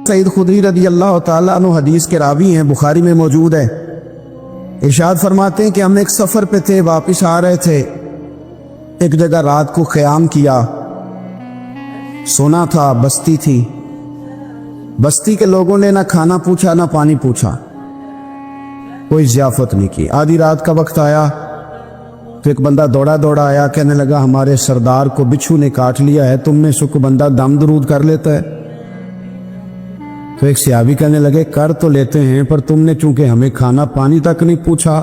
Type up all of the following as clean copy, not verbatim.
سعید خدری رضی اللہ تعالیٰ عنہ حدیث کے راوی ہیں، بخاری میں موجود ہے، ارشاد فرماتے ہیں کہ ہم ایک سفر پہ تھے، واپس آ رہے تھے، ایک جگہ رات کو قیام کیا، سونا تھا، بستی تھی، بستی کے لوگوں نے نہ کھانا پوچھا نہ پانی پوچھا، کوئی ضیافت نہیں کی۔ آدھی رات کا وقت آیا تو ایک بندہ دوڑا دوڑا آیا، کہنے لگا ہمارے سردار کو بچھو نے کاٹ لیا ہے، تم میں سے کوئی بندہ دم درود کر لیتا ہے؟ تو ایک صحابی کہنے لگے کر تو لیتے ہیں، پر تم نے چونکہ ہمیں کھانا پانی تک نہیں پوچھا،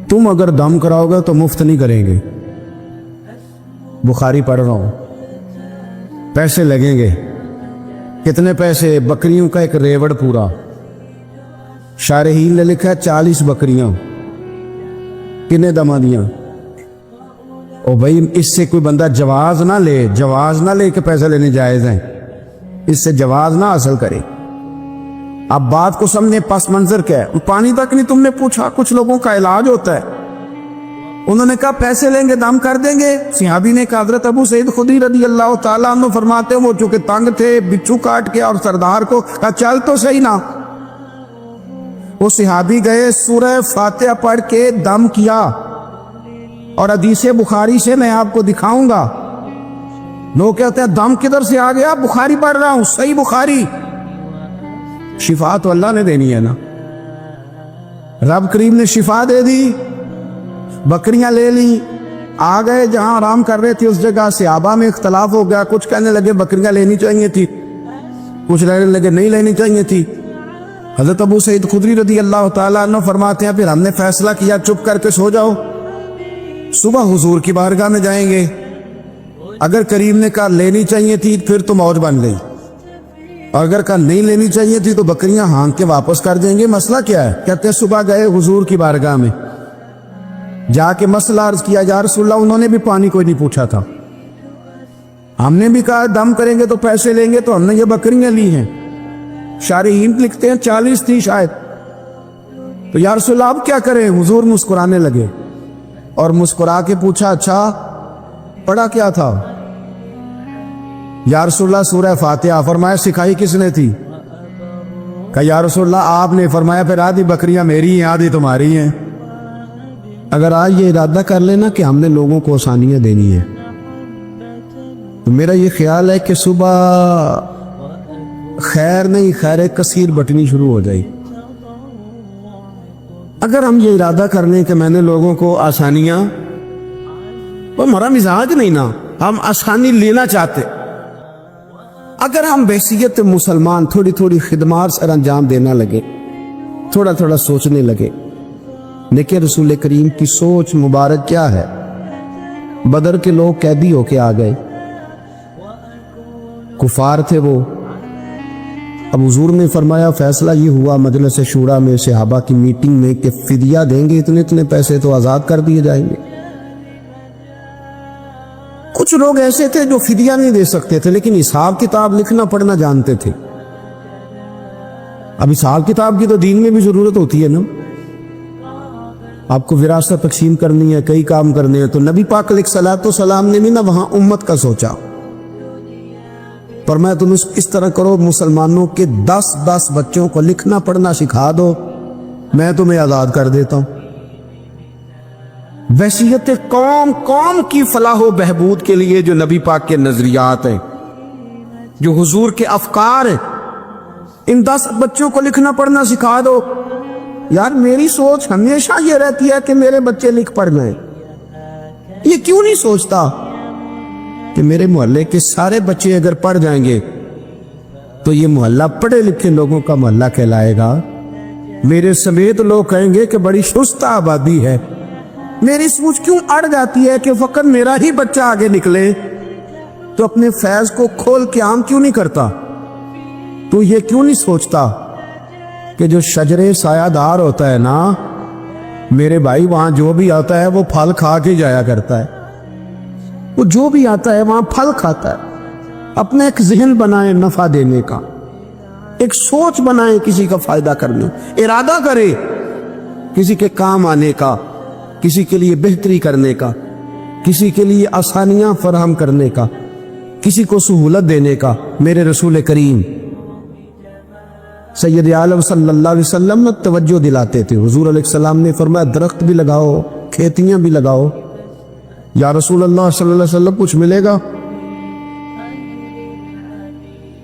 تم اگر دم کراؤ گے تو مفت نہیں کریں گے۔ بخاری پڑھ رہا ہوں، پیسے لگیں گے۔ کتنے پیسے؟ بکریوں کا ایک ریوڑ پورا۔ شارحین نے لکھا ہے 40 بکریاں۔ کنے دما دیاں؟ او بھائی اس سے کوئی بندہ جواز نہ لے کہ پیسے لینے جائز ہیں، اس سے جواز نہ حاصل کرے۔ اب بات کو سمجھنے، پس منظر کیا ہے؟ پانی تک نہیں تم نے پوچھا۔ کچھ لوگوں کا علاج ہوتا ہے، انہوں نے کہا پیسے لیں گے دم کر دیں گے۔ صحابی نے کہا حضرت ابو سعید خدری رضی اللہ تعالیٰ عنہ فرماتے ہیں وہ چونکہ تنگ تھے، بچھو کاٹ کے، اور سردار کو کہا چل تو صحیح نا۔ وہ صحابی گئے، سورہ فاتحہ پڑھ کے دم کیا، اور حدیث بخاری سے میں آپ کو دکھاؤں گا۔ لوگ کہتے ہیں دم کدھر سے آ گیا؟ بخاری پڑھ رہا ہوں، صحیح بخاری۔ شفا تو اللہ نے دینی ہے نا، رب کریم نے شفا دے دی۔ بکریاں لے لی، آ گئے جہاں آرام کر رہے تھے اس جگہ۔ صحابہ میں اختلاف ہو گیا، کچھ کہنے لگے بکریاں لینی چاہیے تھی، کچھ کہنے لگے نہیں لینی چاہیے تھی۔ حضرت ابو سعید خدری رضی اللہ تعالیٰ عنہ فرماتے ہیں پھر ہم نے فیصلہ کیا چپ کر کے سو جاؤ، صبح حضور کی بارگاہ میں جائیں گے۔ اگر کریم نے کہا لینی چاہیے تھی پھر تو موج بن گئی، اور اگر کہا نہیں لینی چاہیے تھی تو بکریاں ہانک کے واپس کر دیں گے۔ مسئلہ کیا ہے؟ کہتے ہیں صبح گئے حضور کی بارگاہ میں، جا کے مسئلہ عرض کیا، یا رسول اللہ انہوں نے بھی پانی کوئی نہیں پوچھا تھا، ہم نے بھی کہا دم کریں گے تو پیسے لیں گے، تو ہم نے یہ بکریاں لی ہیں۔ شارحین لکھتے ہیں 40 تھی شاید۔ تو یا رسول اللہ اب کیا کریں؟ حضور مسکرانے لگے، اور مسکرا کے پوچھا اچھا پڑھا کیا تھا؟ یا رسول اللہ سورہ فاتحہ۔ فرمایا سکھائی کس نے تھی؟ کہا یا رسول اللہ آپ نے۔ فرمایا پھر آدھی بکریاں میری ہیں آدھی تمہاری ہیں۔ اگر آج یہ ارادہ کر لینا کہ ہم نے لوگوں کو آسانیاں دینی ہیں، تو میرا یہ خیال ہے کہ صبح خیر نہیں خیر کثیر بٹنی شروع ہو جائے۔ اگر ہم یہ ارادہ کر لیں کہ میں نے لوگوں کو آسانیاں، وہ ہمارا مزاج نہیں نا، ہم آسانی لینا چاہتے۔ اگر ہم بحیثیت مسلمان تھوڑی تھوڑی خدمات سر انجام دینا لگے، تھوڑا تھوڑا سوچنے لگے، لیکن رسول کریم کی سوچ مبارک کیا ہے؟ بدر کے لوگ قیدی ہو کے آ گئے، کفار تھے وہ۔ اب حضور نے فرمایا فیصلہ یہ ہوا مجلس شورا میں صحابہ کی میٹنگ میں کہ فدیہ دیں گے، اتنے پیسے تو آزاد کر دیے جائیں گے۔ کچھ لوگ ایسے تھے جو فدیہ نہیں دے سکتے تھے لیکن حساب کتاب لکھنا پڑھنا جانتے تھے۔ اب حساب کتاب کی تو دین میں بھی ضرورت ہوتی ہے نا، آپ کو وراثت تقسیم کرنی ہے، کئی کام کرنے ہیں، تو نبی پاک علیہ الصلوۃ والسلام نے بھی نا وہاں امت کا سوچا، فرمایا تم اس طرح کرو مسلمانوں کے 10 بچوں کو لکھنا پڑھنا سکھا دو، میں تمہیں آزاد کر دیتا ہوں۔ وحشیت قوم کی فلاح و بہبود کے لیے جو نبی پاک کے نظریات ہیں، جو حضور کے افکار ہیں، ان 10 بچوں کو لکھنا پڑھنا سکھا دو۔ یار میری سوچ ہمیشہ یہ رہتی ہے کہ میرے بچے لکھ پڑھ گئے، یہ کیوں نہیں سوچتا کہ میرے محلے کے سارے بچے اگر پڑھ جائیں گے تو یہ محلہ پڑھے لکھے لوگوں کا محلہ کہلائے گا، میرے سمیت لوگ کہیں گے کہ بڑی شستہ آبادی ہے۔ میری سوچ کیوں اڑ جاتی ہے کہ فقط میرا ہی بچہ آگے نکلے، تو اپنے فیض کو کھول کے عام کیوں نہیں کرتا؟ تو یہ کیوں نہیں سوچتا کہ جو شجرے سایہ دار ہوتا ہے نا میرے بھائی، وہاں جو بھی آتا ہے وہ پھل کھا کے جایا کرتا ہے، وہ جو بھی آتا ہے وہاں پھل کھاتا ہے۔ اپنا ایک ذہن بنائیں نفع دینے کا، ایک سوچ بنائیں کسی کا فائدہ کرنے، ارادہ کرے کسی کے کام آنے کا، کسی کے لیے بہتری کرنے کا، کسی کے لیے آسانیاں فراہم کرنے کا، کسی کو سہولت دینے کا۔ میرے رسول کریم سید عالم صلی اللہ علیہ وسلم توجہ دلاتے تھے. حضور علیہ السلام نے فرمایا درخت بھی لگاؤ, کھیتیاں بھی لگاؤ. یا رسول اللہ صلی اللہ علیہ وسلم کچھ ملے گا؟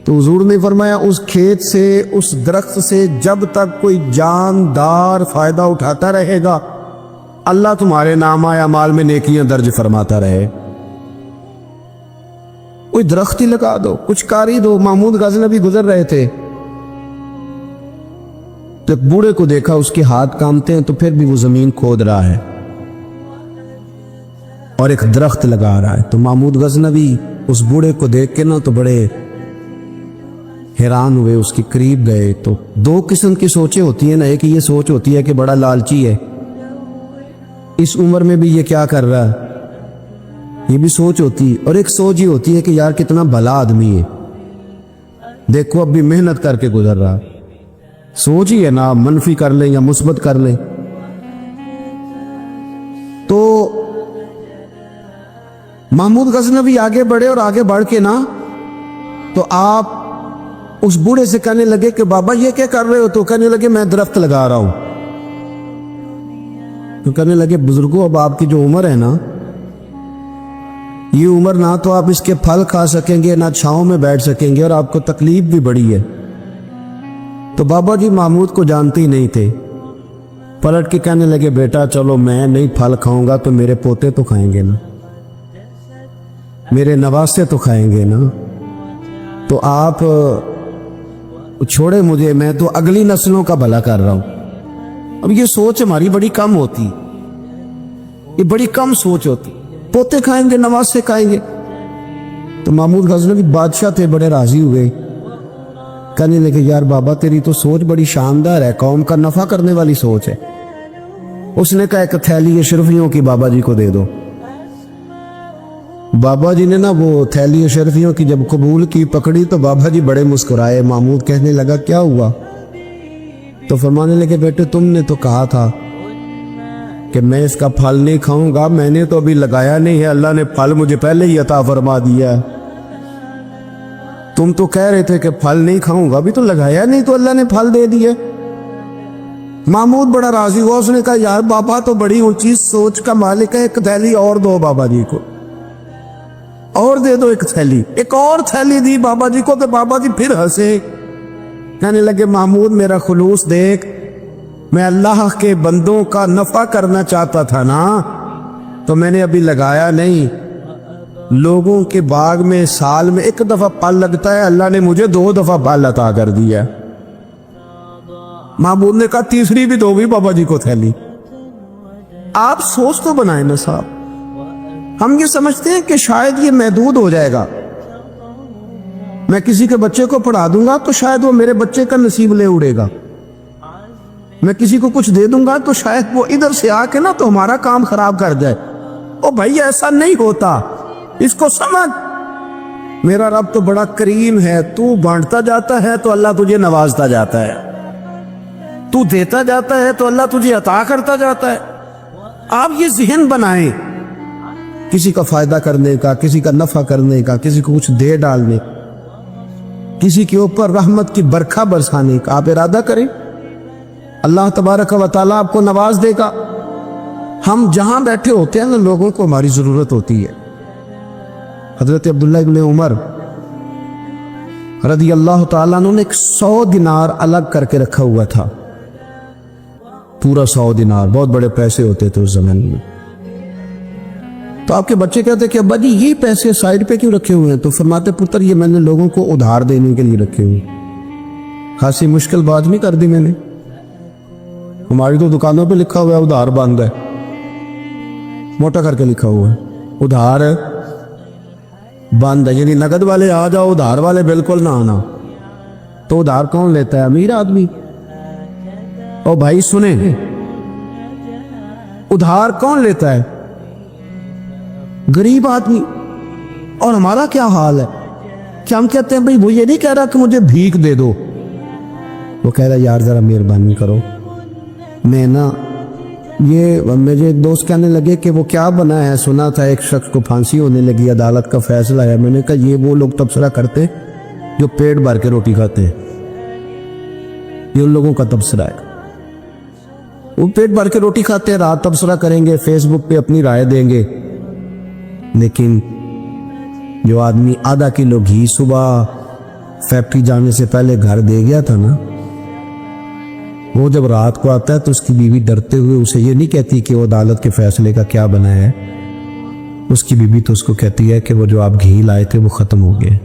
تو حضور نے فرمایا اس کھیت سے, اس درخت سے جب تک کوئی جاندار فائدہ اٹھاتا رہے گا اللہ تمہارے نامہ اعمال میں نیکیاں درج فرماتا رہے. کوئی درخت ہی لگا دو, کچھ کاری دو. محمود غزنوی گزر رہے تھے تو ایک بوڑھے کو دیکھا, اس کے ہاتھ کامتے ہیں تو پھر بھی وہ زمین کھود رہا ہے اور ایک درخت لگا رہا ہے. تو محمود غزنوی اس بوڑھے کو دیکھ کے نا تو بڑے حیران ہوئے, اس کے قریب گئے. تو دو قسم کی سوچیں ہوتی ہیں نا, ایک یہ سوچ ہوتی ہے کہ بڑا لالچی ہے, اس عمر میں بھی یہ کیا کر رہا ہے, یہ بھی سوچ ہوتی ہے. اور ایک سوچ یہ ہوتی ہے کہ یار کتنا بھلا آدمی ہے, دیکھو اب بھی محنت کر کے گزر رہا. سوچ ہی ہے نا, منفی کر لیں یا مثبت کر لیں. تو محمود غزنوی آگے بڑھے اور آگے بڑھ کے نا تو آپ اس بوڑھے سے کہنے لگے کہ بابا یہ کیا کر رہے ہو؟ تو کہنے لگے میں درخت لگا رہا ہوں. تو کہنے لگے بزرگوں اب آپ کی جو عمر ہے نا, یہ عمر نہ تو آپ اس کے پھل کھا سکیں گے, نہ چھاؤں میں بیٹھ سکیں گے, اور آپ کو تکلیف بھی بڑی ہے. تو بابا جی محمود کو جانتے ہی نہیں تھے, پلٹ کے کہنے لگے بیٹا چلو میں نہیں پھل کھاؤں گا تو میرے پوتے تو کھائیں گے نا, میرے نواسے تو کھائیں گے نا. تو آپ چھوڑے مجھے, میں تو اگلی نسلوں کا بھلا کر رہا ہوں. اب یہ سوچ ہماری بڑی کم ہوتی, یہ بڑی کم سوچ ہوتی. پوتے کھائیں گے, نواسے کھائیں گے. تو محمود غزنوی بادشاہ تھے, بڑے راضی ہوئے, کہنے لگے یار بابا تیری تو سوچ بڑی شاندار ہے, قوم کا نفع کرنے والی سوچ ہے. اس نے کہا ایک تھیلی اشرفیوں کی بابا جی کو دے دو. بابا جی نے نا وہ تھیلی اشرفیوں کی جب قبول کی, پکڑی, تو بابا جی بڑے مسکرائے. محمود کہنے لگا کیا ہوا؟ تو فرمانے لگے بیٹے تم نے تو کہا تھا کہ میں اس کا پھل نہیں کھاؤں گا, میں نے تو ابھی لگایا نہیں ہے, اللہ نے پھل مجھے پہلے ہی عطا فرما دیا ہے. تم تو کہہ رہے تھے کہ پھل نہیں کھاؤں گا, ابھی تو لگایا نہیں تو اللہ نے پھل دے دیے. محمود بڑا راضی ہوا, اس نے کہا یار بابا تو بڑی اونچی سوچ کا مالک ہے, ایک تھیلی اور دو بابا جی کو, اور دے دو ایک تھیلی. ایک اور تھیلی دی بابا جی کو, تو بابا جی پھر ہنسے, کہنے لگے محمود میرا خلوص دیکھ, میں اللہ کے بندوں کا نفع کرنا چاہتا تھا نا, تو میں نے ابھی لگایا نہیں. لوگوں کے باغ میں سال میں ایک دفعہ پھل لگتا ہے, اللہ نے مجھے 2 دفعہ پھل عطا کر دیا. محمود نے کہا تیسری بھی دو گی بابا جی کو تھیلی. آپ سوچ تو بنائیں نا صاحب. ہم یہ سمجھتے ہیں کہ شاید یہ محدود ہو جائے گا, میں کسی کے بچے کو پڑھا دوں گا تو شاید وہ میرے بچے کا نصیب لے اڑے گا, میں کسی کو کچھ دے دوں گا تو شاید وہ ادھر سے آ کے نا تو ہمارا کام خراب کر جائے. او بھائی ایسا نہیں ہوتا, اس کو سمجھ. میرا رب تو بڑا کریم ہے, تو بانٹتا جاتا ہے تو اللہ تجھے نوازتا جاتا ہے, تو دیتا جاتا ہے تو اللہ تجھے عطا کرتا جاتا ہے. آپ یہ ذہن بنائیں, کسی کا فائدہ کرنے کا, کسی کا نفع کرنے کا, کسی کو کچھ دے ڈالنے, کسی کے اوپر رحمت کی برکھا برسانے کا آپ ارادہ کریں, اللہ تبارک و تعالیٰ آپ کو نواز دے گا. ہم جہاں بیٹھے ہوتے ہیں نا لوگوں کو ہماری ضرورت ہوتی ہے. حضرت عبداللہ ابن عمر رضی اللہ تعالیٰ عنہ نے 100 دینار الگ کر کے رکھا ہوا تھا, پورا 100 دینار, بہت بڑے پیسے ہوتے تھے اس زمانے میں. تو آپ کے بچے کہتے کہ ابا جی یہ پیسے سائڈ پہ کیوں رکھے ہوئے ہیں؟ تو فرماتے پتر یہ میں نے لوگوں کو ادھار دینے کے لیے رکھے ہوئے. خاصی مشکل بات نہیں کر دی میں نے, ہماری تو دکانوں پہ لکھا ہوا ہے ادھار بند ہے, موٹا کر کے لکھا ہوا ہے ادھار بند ہے, یعنی نقد والے آ جاؤ, ادھار والے بالکل نہ آنا. تو ادھار کون لیتا ہے؟ امیر آدمی. او بھائی سنیں, ادھار کون لیتا ہے؟ غریب آدمی. اور ہمارا کیا حال ہے کہ ہم کہتے ہیں بھئی وہ یہ نہیں کہہ رہا کہ مجھے بھیک دے دو, وہ کہہ رہا یار ذرا مہربانی کرو. میں نا یہ مجھے ایک دوست کہنے لگے کہ وہ کیا بنا ہے, سنا تھا ایک شخص کو پھانسی ہونے لگی, عدالت کا فیصلہ ہے. میں نے کہا یہ وہ لوگ تبصرہ کرتے جو پیٹ بھر کے روٹی کھاتے ہیں, یہ ان لوگوں کا تبصرہ ہے. وہ پیٹ بھر کے روٹی کھاتے ہیں، رات تبصرہ کریں گے، فیس بک پہ اپنی رائے دیں گے. لیکن جو آدمی آدھا کلو گھی صبح فیکٹری جانے سے پہلے گھر دے گیا تھا نا، وہ جب رات کو آتا ہے تو اس کی بیوی ڈرتے ہوئے اسے یہ نہیں کہتی کہ وہ عدالت کے فیصلے کا کیا بنا ہے. اس کی بیوی تو اس کو کہتی ہے کہ وہ جو آپ گھی لائے تھے وہ ختم ہو گئے.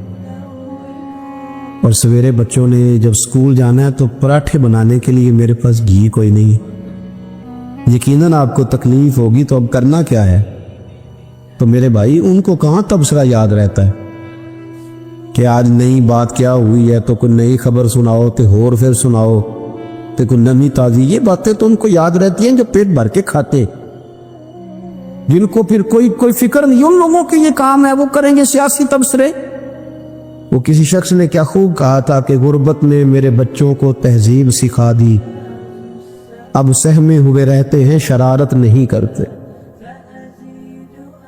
اور سویرے بچوں نے جب اسکول جانا ہے تو پراٹھے بنانے کے لیے میرے پاس گھی کوئی نہیں. یقیناً آپ کو تکلیف ہوگی، تو اب کرنا کیا ہے؟ تو میرے بھائی ان کو کہاں تبصرہ یاد رہتا ہے کہ آج نئی بات کیا ہوئی ہے، تو کوئی نئی خبر سناؤ تو اور پھر سناؤ تو کوئی نئی تازی. یہ باتیں تو ان کو یاد رہتی ہیں جو پیٹ بھر کے کھاتے، جن کو پھر کوئی فکر نہیں. ان لوگوں کے یہ کام ہے، وہ کریں گے سیاسی تبصرے. وہ کسی شخص نے کیا خوب کہا تھا کہ غربت نے میرے بچوں کو تہذیب سکھا دی، اب سہمے ہوئے رہتے ہیں شرارت نہیں کرتے.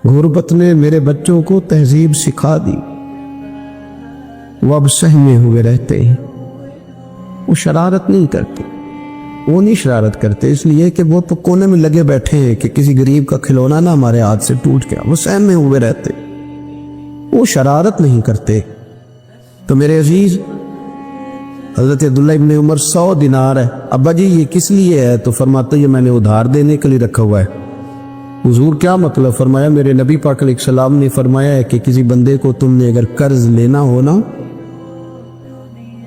غربت نے میرے بچوں کو تہذیب سکھا دی، وہ اب سہمے ہوئے رہتے ہیں، وہ شرارت نہیں کرتے. وہ نہیں شرارت کرتے اس لیے کہ وہ تو کونے میں لگے بیٹھے ہیں کہ کسی غریب کا کھلونا نہ ہمارے ہاتھ سے ٹوٹ گیا. وہ سہمے ہوئے رہتے، وہ شرارت نہیں کرتے. تو میرے عزیز، حضرت عبداللہ ابن عمر 100 دینار ہے. ابا جی یہ کس لیے ہے؟ تو فرماتے یہ میں نے ادھار دینے کے لیے رکھا ہوا ہے. حضور کیا مطلب؟ فرمایا میرے نبی پاک علیہ السلام نے فرمایا ہے کہ کسی بندے کو تم نے اگر قرض لینا ہو نا،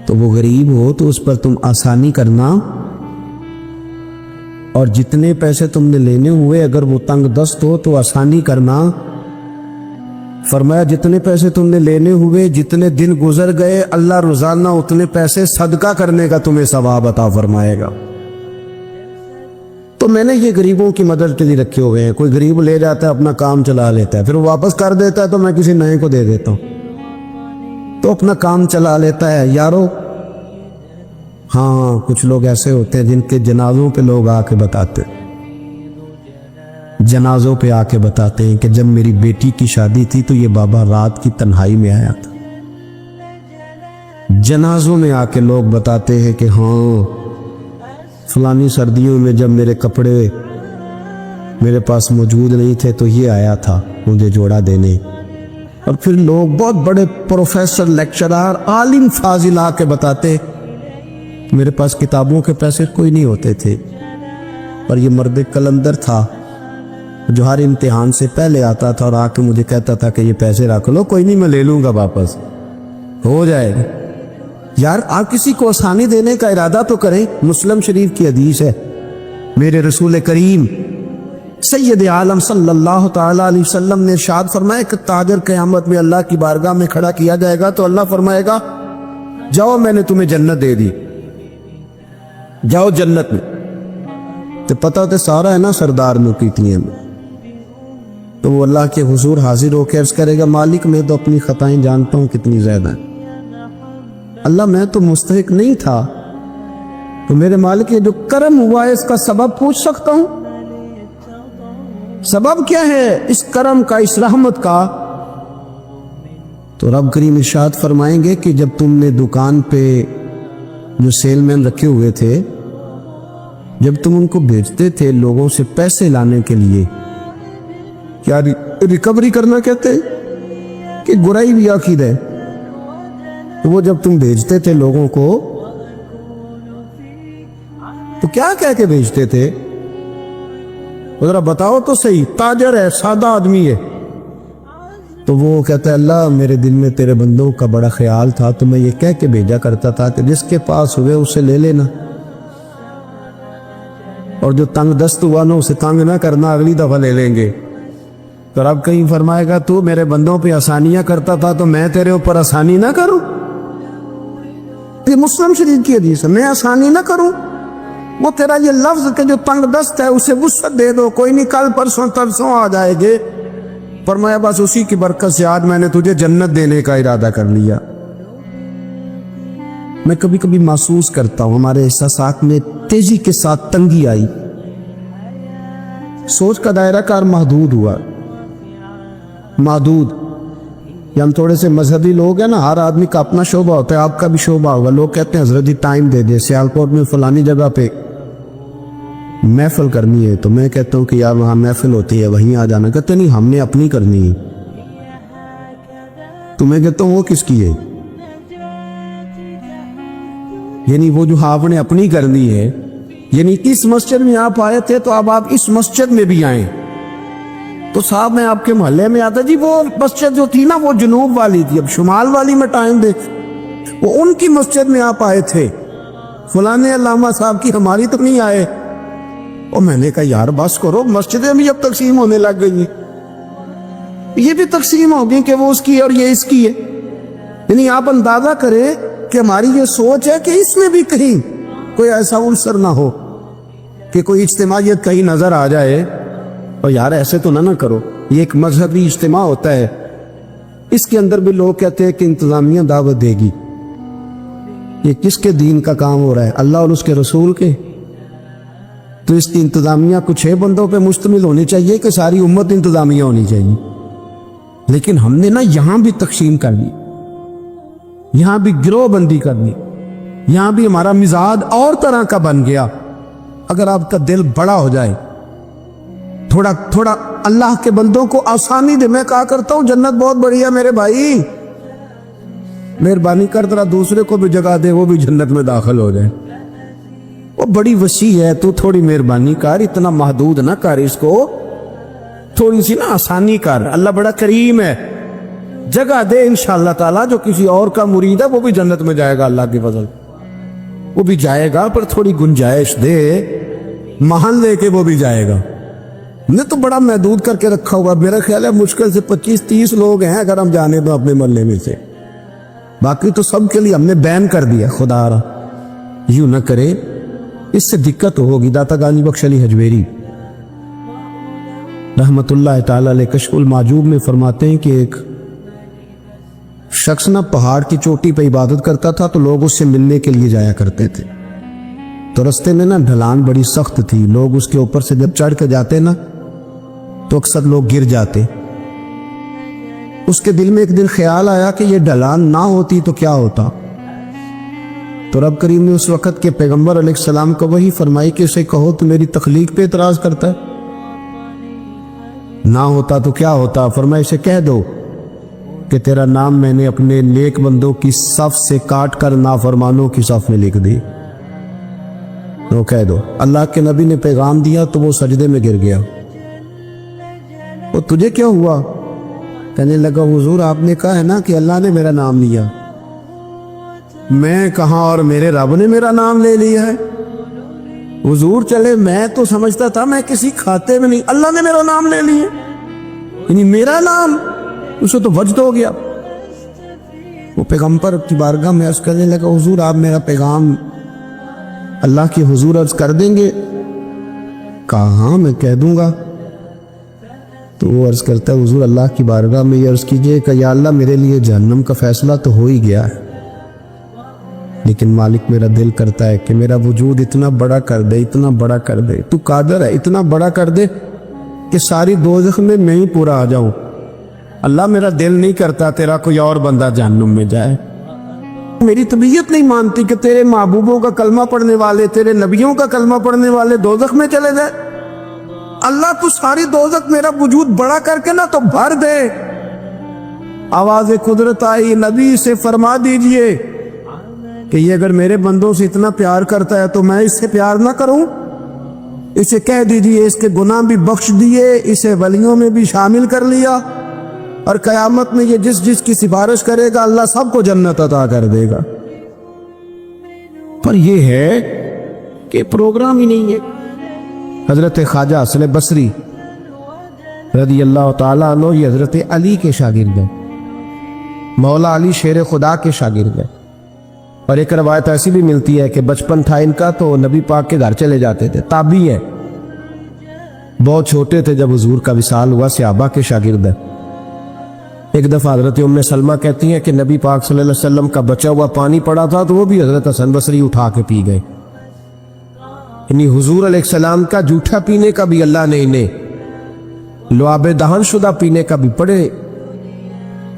تو وہ غریب ہو تو اس پر تم آسانی کرنا، اور جتنے پیسے تم نے لینے ہوئے اگر وہ تنگ دست ہو تو آسانی کرنا. فرمایا جتنے پیسے تم نے لینے ہوئے، جتنے دن گزر گئے، اللہ روزانہ اتنے پیسے صدقہ کرنے کا تمہیں ثواب عطا فرمائے گا. تو میں نے یہ غریبوں کی مدد کے لیے رکھے ہوئے ہیں. کوئی غریب لے جاتا ہے اپنا کام چلا لیتا ہے، پھر وہ واپس کر دیتا ہے تو میں کسی نئے کو دے دیتا ہوں، تو اپنا کام چلا لیتا ہے. یارو ہاں کچھ لوگ ایسے ہوتے ہیں جن کے جنازوں پہ لوگ آ کے بتاتے ہیں کہ جب میری بیٹی کی شادی تھی تو یہ بابا رات کی تنہائی میں آیا تھا. جنازوں میں آ کے لوگ بتاتے ہیں کہ ہاں فلانی سردیوں میں جب میرے کپڑے میرے پاس موجود نہیں تھے تو یہ آیا تھا مجھے جوڑا دینے. اور پھر لوگ بہت بڑے پروفیسر، لیکچرار، عالم فاضل آ کے بتاتے میرے پاس کتابوں کے پیسے کوئی نہیں ہوتے تھے، پر یہ مرد کلندر تھا جو ہر امتحان سے پہلے آتا تھا اور آ کے مجھے کہتا تھا کہ یہ پیسے رکھ لو، کوئی نہیں میں لے لوں گا، واپس ہو جائے گا. یار آپ کسی کو آسانی دینے کا ارادہ تو کریں. مسلم شریف کی حدیث ہے، میرے رسول کریم سید عالم صلی اللہ تعالی علیہ وسلم نے ارشاد فرمایا کہ تاجر قیامت میں اللہ کی بارگاہ میں کھڑا کیا جائے گا تو اللہ فرمائے گا جاؤ میں نے تمہیں جنت دے دی، جاؤ جنت میں. تو پتہ تو سارا ہے نا سردار نوکیتیاں میں. تو وہ اللہ کے حضور حاضر ہو کے عرض کرے گا مالک میں تو اپنی خطائیں جانتا ہوں کتنی زیادہ ہیں، اللہ میں تو مستحق نہیں تھا، تو میرے مالک یہ جو کرم ہوا ہے اس کا سبب پوچھ سکتا ہوں؟ سبب کیا ہے اس کرم کا، اس رحمت کا؟ تو رب کریم ارشاد فرمائیں گے کہ جب تم نے دکان پہ جو سیل مین رکھے ہوئے تھے، جب تم ان کو بھیجتے تھے لوگوں سے پیسے لانے کے لیے، کیا ریکوری کرنا کہتے ہیں کہ گرائی بھی عقید ہے، تو وہ جب تم بھیجتے تھے لوگوں کو تو کیا کہہ کے بھیجتے تھے؟ ذرا بتاؤ تو صحیح. تاجر ہے، سادہ آدمی ہے، تو وہ کہتا ہے اللہ میرے دل میں تیرے بندوں کا بڑا خیال تھا تو میں یہ کہہ کے بھیجا کرتا تھا کہ جس کے پاس ہوئے اسے لے لینا، اور جو تنگ دست ہوا نا اسے تنگ نہ کرنا، اگلی دفعہ لے لیں گے. تو رب کہیں فرمائے گا تو میرے بندوں پہ آسانیاں کرتا تھا تو میں تیرے اوپر آسانی نہ کروں؟ یہ مسلم شریف کی حدیث ہے، میں آسانی نہ کروں؟ وہ تیرا یہ لفظ کہ جو تنگ دست ہے اسے وسعت دے دو، کوئی نہیں کل پرسوں ترسوں آ جائے گے. فرمایا بس اسی کی برکت سے آج میں نے تجھے جنت دینے کا ارادہ کر لیا. میں کبھی کبھی محسوس کرتا ہوں ہمارے احساسات میں تیزی کے ساتھ تنگی آئی، سوچ کا دائرہ کار محدود ہوا، محدود. کہ ہم تھوڑے سے مذہبی لوگ ہیں نا, ہر آدمی کا اپنا شعبہ ہوتا ہے, آپ کا بھی شعبہ ہوگا. لوگ کہتے ہیں حضرت جی ٹائم دے دے, سیالکوٹ میں فلانی جگہ پہ محفل کرنی ہے, تو میں کہتا ہوں کہ یار وہاں محفل ہوتی ہے وہیں آ جانا. کہتے نہیں ہم نے اپنی کرنی ہے. تو میں کہتا ہوں وہ کس کی ہے؟ یعنی وہ جو آپ نے اپنی کرنی ہے, یعنی اس مسجد میں آپ آئے تھے تو اب آپ اس مسجد میں بھی آئیں. تو صاحب میں آپ کے محلے میں آتا, جی وہ مسجد جو تھی نا وہ جنوب والی تھی, اب شمال والی میں ٹائم دے, وہ ان کی مسجد میں آپ آئے تھے, فلانے علامہ صاحب کی, ہماری تو نہیں آئے. اور میں نے کہا یار بس کرو, مسجدیں بھی اب تقسیم ہونے لگ گئی, یہ بھی تقسیم ہوگی کہ وہ اس کی اور یہ اس کی ہے. یعنی آپ اندازہ کریں کہ ہماری یہ سوچ ہے کہ اس میں بھی کہیں کوئی ایسا عنصر نہ ہو کہ کوئی اجتماعیت کہیں نظر آ جائے. اور یار ایسے تو نہ کرو, یہ ایک مذہبی اجتماع ہوتا ہے, اس کے اندر بھی لوگ کہتے ہیں کہ انتظامیہ دعوت دے گی. یہ کس کے دین کا کام ہو رہا ہے؟ اللہ اور اس کے رسول کے. تو اس کی انتظامیہ کچھ 6 بندوں پہ مشتمل ہونی چاہیے کہ ساری امت انتظامیہ ہونی چاہیے. لیکن ہم نے نا یہاں بھی تقسیم کر لی, یہاں بھی گروہ بندی کر لی, یہاں بھی ہمارا مزاج اور طرح کا بن گیا. اگر آپ کا دل بڑا ہو جائے, تھوڑا اللہ کے بندوں کو آسانی دے. میں کہا کرتا ہوں جنت بہت بڑی ہے میرے بھائی, مہربانی کر ذرا دوسرے کو بھی جگہ دے, وہ بھی جنت میں داخل ہو جائے. وہ بڑی وسیع ہے, تو تھوڑی مہربانی کر, اتنا محدود نہ کر اس کو, تھوڑی سی نا آسانی کر. اللہ بڑا کریم ہے, جگہ دے انشاءاللہ تعالیٰ. جو کسی اور کا مرید ہے وہ بھی جنت میں جائے گا اللہ کی فضل, وہ بھی جائے گا, پر تھوڑی گنجائش دے, محل لے کے وہ بھی جائے گا. نے تو بڑا محدود کر کے رکھا ہوا, میرا خیال ہے مشکل سے 25-30 لوگ ہیں اگر ہم جانے تو اپنے محلے میں سے, باقی تو سب کے لیے ہم نے بین کر دیا. خدا را یوں نہ کرے, اس سے دقت ہوگی. داتا غانی بخش علی حجویری رحمت اللہ تعالی علیہ کشف المعجوب میں فرماتے ہیں کہ ایک شخص نہ پہاڑ کی چوٹی پہ عبادت کرتا تھا, تو لوگ اس سے ملنے کے لیے جایا کرتے تھے. تو رستے میں نا ڈھلان بڑی سخت تھی, لوگ اس کے اوپر سے جب چڑھ کے جاتے نا تو اکثر لوگ گر جاتے. اس کے دل میں ایک دن خیال آیا کہ یہ ڈھلان نہ ہوتی تو کیا ہوتا. تو رب کریم نے اس وقت کے پیغمبر علیہ السلام کو وہی فرمائی کہ اسے کہو تو میری تخلیق پہ اعتراض کرتا ہے, نہ ہوتا تو کیا ہوتا. فرمایا اسے کہہ دو کہ تیرا نام میں نے اپنے نیک بندوں کی صف سے کاٹ کر نافرمانوں کی صف میں لکھ دی. تو کہہ دو. اللہ کے نبی نے پیغام دیا تو وہ سجدے میں گر گیا. وہ تجھے کیا ہوا؟ کہنے لگا حضور آپ نے کہا ہے نا کہ اللہ نے میرا نام لیا. میں کہاں, اور میرے رب نے میرا نام لے لیا ہے. حضور چلے, میں تو سمجھتا تھا میں کسی کھاتے میں نہیں, اللہ نے میرا نام لے لیا, یعنی میرا نام. اسے تو وجد ہو گیا. وہ پیغمبر کی بارگاہ میں عرض کرنے لگا حضور آپ میرا پیغام اللہ کے حضور عرض کر دیں گے؟ کہا ہاں میں کہہ دوں گا. تو وہ عرض کرتا ہے حضور اللہ کی بارگاہ میں یہ عرض کیجئے کہ یا اللہ میرے لیے جہنم کا فیصلہ تو ہو ہی گیا ہے, لیکن مالک میرا دل کرتا ہے کہ میرا وجود اتنا بڑا کر دے, اتنا بڑا کر دے. تو قادر ہے اتنا بڑا کر دے کہ ساری دوزخ میں ہی پورا آ جاؤں. اللہ میرا دل نہیں کرتا تیرا کوئی اور بندہ جہنم میں جائے. میری طبیعت نہیں مانتی کہ تیرے محبوبوں کا کلمہ پڑھنے والے, تیرے نبیوں کا کلمہ پڑھنے والے دوزخ میں چلے جائے. اللہ تو ساری دوزخ میرا وجود بڑا کر کے نا تو بھر دے. آواز قدرت آئی, نبی سے فرما دیجئے کہ یہ اگر میرے بندوں سے اتنا پیار کرتا ہے تو میں اس سے پیار نہ کروں. اسے کہہ دیجئے اس کے گناہ بھی بخش دیے, اسے ولیوں میں بھی شامل کر لیا, اور قیامت میں یہ جس کی سفارش کرے گا اللہ سب کو جنت عطا کر دے گا. پر یہ ہے کہ پروگرام ہی نہیں ہے. حضرت خواجہ حسن بصری رضی اللہ تعالیٰ عنہ یہ حضرت علی کے شاگرد ہیں, مولا علی شیر خدا کے شاگرد ہیں. اور ایک روایت ایسی بھی ملتی ہے کہ بچپن تھا ان کا تو نبی پاک کے گھر چلے جاتے تھے. تابعی ہے, بہت چھوٹے تھے جب حضور کا وصال ہوا, صحابہ کے شاگرد ہیں. ایک دفعہ حضرت ام سلمہ کہتی ہیں کہ نبی پاک صلی اللہ علیہ وسلم کا بچا ہوا پانی پڑا تھا تو وہ بھی حضرت حسن بصری اٹھا کے پی گئے. یعنی حضور علیہ السلام کا جھوٹا پینے کا بھی اللہ نے انہیں لعاب دہن شدہ پینے کا بھی پڑے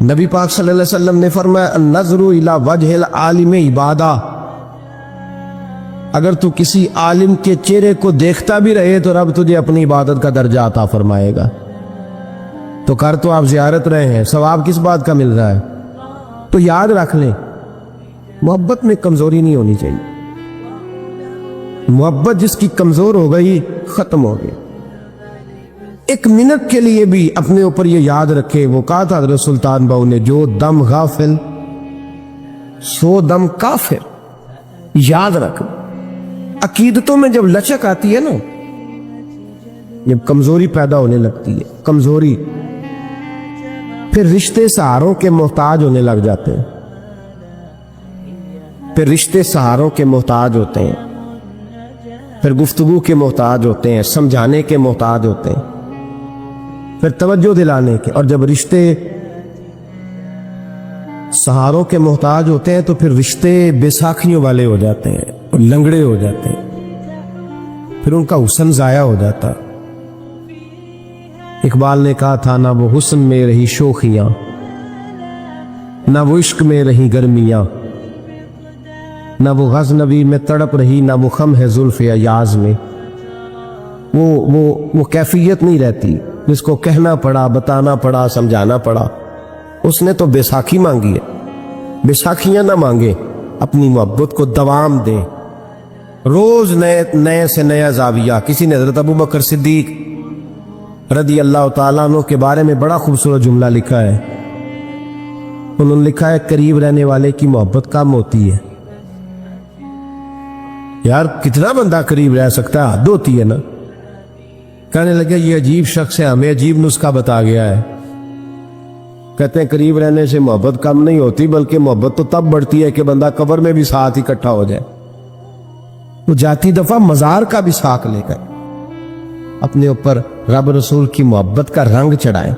نبی پاک صلی اللہ علیہ وسلم نے فرمایا النظر الی وجہ العالم عبادہ، اگر تو کسی عالم کے چہرے کو دیکھتا بھی رہے تو رب تجھے اپنی عبادت کا درجہ عطا فرمائے گا۔ تو کر تو آپ زیارت رہے ہیں، ثواب کس بات کا مل رہا ہے؟ تو یاد رکھ لیں، محبت میں کمزوری نہیں ہونی چاہیے۔ محبت جس کی کمزور ہو گئی ختم ہو گئی۔ ایک منٹ کے لیے بھی اپنے اوپر یہ یاد رکھے، وہ کہا تھا حضرت سلطان بہو نے، جو دم غافل سو دم کافر۔ یاد رکھ، عقیدتوں میں جب لچک آتی ہے نا، جب کمزوری پیدا ہونے لگتی ہے، کمزوری، پھر رشتے سہاروں کے محتاج ہونے لگ جاتے ہیں، پھر رشتے سہاروں کے محتاج ہوتے ہیں، پھر گفتگو کے محتاج ہوتے ہیں، سمجھانے کے محتاج ہوتے ہیں، پھر توجہ دلانے کے، اور جب رشتے سہاروں کے محتاج ہوتے ہیں تو پھر رشتے بیساکھیوں والے ہو جاتے ہیں اور لنگڑے ہو جاتے ہیں، پھر ان کا حسن ضائع ہو جاتا۔ اقبال نے کہا تھا، نہ وہ حسن میں رہی شوخیاں، نہ وہ عشق میں رہی گرمیاں، نہ وہ غزنوی میں تڑپ رہی، نہ وہ خم ہے زلف ایاز میں۔ وہ کیفیت نہیں رہتی جس کو کہنا پڑا، بتانا پڑا، سمجھانا پڑا۔ اس نے تو بیساکھی مانگی ہے، بیساکھیاں نہ مانگے، اپنی محبت کو دوام دے، روز نئے سے نیا زاویہ۔ کسی نے حضرت ابو بکر صدیق رضی اللہ تعالیٰ عنہ کے بارے میں بڑا خوبصورت جملہ لکھا ہے۔ انہوں نے لکھا ہے، قریب رہنے والے کی محبت کم ہوتی ہے۔ یار کتنا بندہ قریب رہ سکتا ہے، حد ہوتی ہے نا۔ کہنے لگے یہ عجیب شخص ہے، ہمیں عجیب نسخہ بتا گیا ہے۔ کہتے ہیں قریب رہنے سے محبت کم نہیں ہوتی، بلکہ محبت تو تب بڑھتی ہے کہ بندہ قبر میں بھی ساتھ اکٹھا ہو جائے۔ وہ جاتی دفعہ مزار کا بھی ساتھ لے کر اپنے اوپر رب رسول کی محبت کا رنگ چڑھائیں،